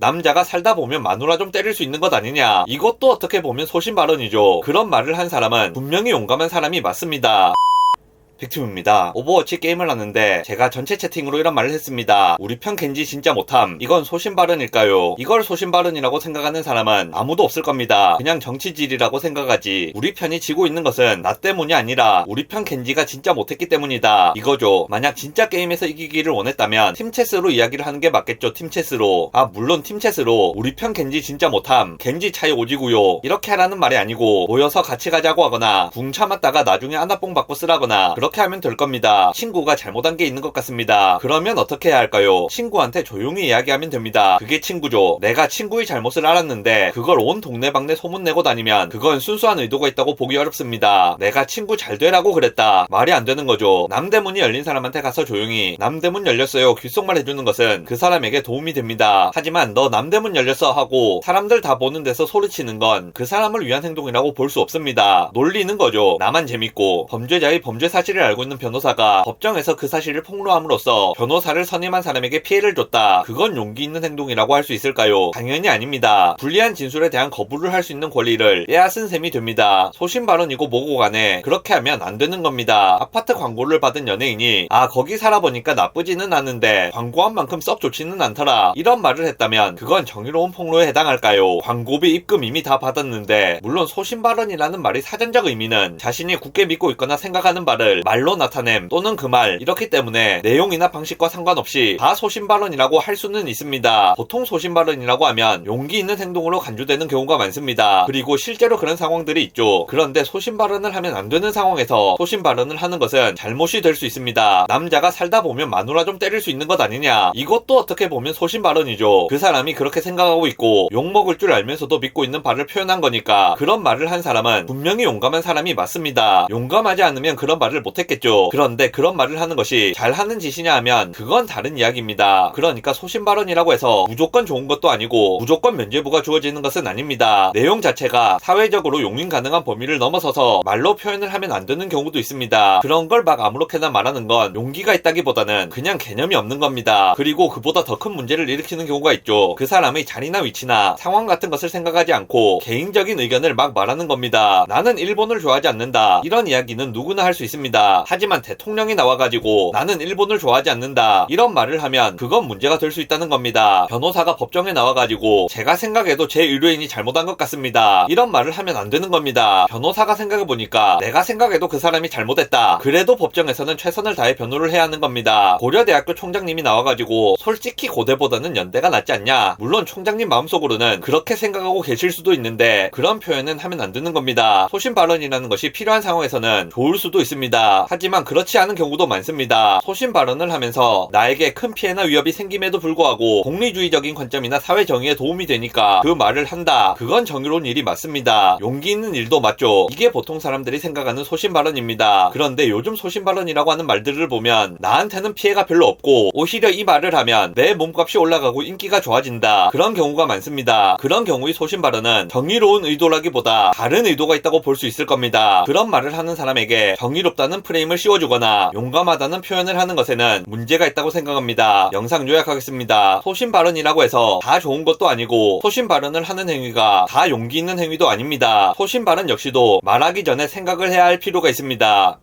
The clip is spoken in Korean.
남자가 살다 보면 마누라 좀 때릴 수 있는 것 아니냐. 이것도 어떻게 보면 소신 발언이죠. 그런 말을 한 사람은 분명히 용감한 사람이 맞습니다. 빅툼입니다. 오버워치 게임을 하는데 제가 전체 채팅으로 이런 말을 했습니다. 우리 편 겐지 진짜 못함. 이건 소신 발언일까요? 이걸 소신 발언이라고 생각하는 사람은 아무도 없을 겁니다. 그냥 정치질이라고 생각하지. 우리 편이 지고 있는 것은 나 때문이 아니라 우리 편 겐지가 진짜 못했기 때문이다. 이거죠. 만약 진짜 게임에서 이기기를 원했다면 팀체스로 이야기를 하는 게 맞겠죠. 팀체스로. 물론 팀체스로 우리 편 겐지 진짜 못함. 겐지 차이 오지구요. 이렇게 하라는 말이 아니고 모여서 같이 가자고 하거나 궁 참았다가 나중에 아나뽕 받고 쓰라거나 그렇게 하면 될 겁니다. 친구가 잘못한 게 있는 것 같습니다. 그러면 어떻게 해야 할까요? 친구한테 조용히 이야기하면 됩니다. 그게 친구죠. 내가 친구의 잘못을 알았는데 그걸 온 동네방네 소문내고 다니면 그건 순수한 의도가 있다고 보기 어렵습니다. 내가 친구 잘 되라고 그랬다. 말이 안 되는 거죠. 남대문이 열린 사람한테 가서 조용히 남대문 열렸어요. 귓속말 해주는 것은 그 사람에게 도움이 됩니다. 하지만 너 남대문 열렸어 하고 사람들 다 보는 데서 소리치는 건 그 사람을 위한 행동이라고 볼 수 없습니다. 놀리는 거죠. 나만 재밌고. 범죄자의 범죄 사실을 알고 있는 변호사가 법정에서 그 사실을 폭로함으로써 변호사를 선임한 사람에게 피해를 줬다. 그건 용기 있는 행동이라고 할 수 있을까요? 당연히 아닙니다. 불리한 진술에 대한 거부를 할 수 있는 권리를 빼앗은 셈이 됩니다. 소신 발언이고 뭐고 간에 그렇게 하면 안 되는 겁니다. 아파트 광고를 받은 연예인이 거기 살아보니까 나쁘지는 않은데 광고한 만큼 썩 좋지는 않더라. 이런 말을 했다면 그건 정의로운 폭로에 해당할까요? 광고비 입금 이미 다 받았는데 물론 소신 발언이라는 말이 사전적 의미는 자신이 굳게 믿고 있거나 생각하는 바를 말로 나타냄 또는 그 말 이렇기 때문에 내용이나 방식과 상관없이 다 소신 발언이라고 할 수는 있습니다. 보통 소신 발언이라고 하면 용기 있는 행동으로 간주되는 경우가 많습니다. 그리고 실제로 그런 상황들이 있죠. 그런데 소신 발언을 하면 안 되는 상황에서 소신 발언을 하는 것은 잘못이 될 수 있습니다. 남자가 살다 보면 마누라 좀 때릴 수 있는 것 아니냐. 이것도 어떻게 보면 소신 발언이죠. 그 사람이 그렇게 생각하고 있고 욕먹을 줄 알면서도 믿고 있는 바를 표현한 거니까 그런 말을 한 사람은 분명히 용감한 사람이 맞습니다. 용감하지 않으면 그런 말을 못했겠죠. 그런데 그런 말을 하는 것이 잘하는 짓이냐 하면 그건 다른 이야기입니다. 그러니까 소신 발언이라고 해서 무조건 좋은 것도 아니고 무조건 면죄부가 주어지는 것은 아닙니다. 내용 자체가 사회적으로 용인 가능한 범위를 넘어서서 말로 표현을 하면 안 되는 경우도 있습니다. 그런 걸 막 아무렇게나 말하는 건 용기가 있다기보다는 그냥 개념이 없는 겁니다. 그리고 그보다 더 큰 문제를 일으키는 경우가 있죠. 그 사람의 자리나 위치나 상황 같은 것을 생각하지 않고 개인적인 의견을 막 말하는 겁니다. 나는 일본을 좋아하지 않는다. 이런 이야기는 누구나 할 수 있습니다. 하지만 대통령이 나와가지고 나는 일본을 좋아하지 않는다. 이런 말을 하면 그건 문제가 될 수 있다는 겁니다. 변호사가 법정에 나와가지고 제가 생각해도 제 의뢰인이 잘못한 것 같습니다. 이런 말을 하면 안 되는 겁니다. 변호사가 생각해보니까 내가 생각해도 그 사람이 잘못했다. 그래도 법정에서는 최선을 다해 변호를 해야 하는 겁니다. 고려대학교 총장님이 나와가지고 솔직히 고대보다는 연대가 낫지 않냐. 물론 총장님 마음속으로는 그렇게 생각하고 계실 수도 있는데 그런 표현은 하면 안 되는 겁니다. 소신 발언이라는 것이 필요한 상황에서는 좋을 수도 있습니다. 하지만 그렇지 않은 경우도 많습니다. 소신 발언을 하면서 나에게 큰 피해나 위협이 생김에도 불구하고 공리주의적인 관점이나 사회 정의에 도움이 되니까 그 말을 한다. 그건 정의로운 일이 맞습니다. 용기 있는 일도 맞죠. 이게 보통 사람들이 생각하는 소신 발언입니다. 그런데 요즘 소신 발언이라고 하는 말들을 보면 나한테는 피해가 별로 없고 오히려 이 말을 하면 내 몸값이 올라가고 인기가 좋아진다. 그런 경우가 많습니다. 그런 경우의 소신 발언은 정의로운 의도라기보다 다른 의도가 있다고 볼 수 있을 겁니다. 그런 말을 하는 사람에게 정의롭다는 프레임을 씌워주거나 용감하다는 표현을 하는 것에는 문제가 있다고 생각합니다. 영상 요약하겠습니다. 소신 발언이라고 해서 다 좋은 것도 아니고 소신 발언을 하는 행위가 다 용기 있는 행위도 아닙니다. 소신 발언 역시도 말하기 전에 생각을 해야 할 필요가 있습니다.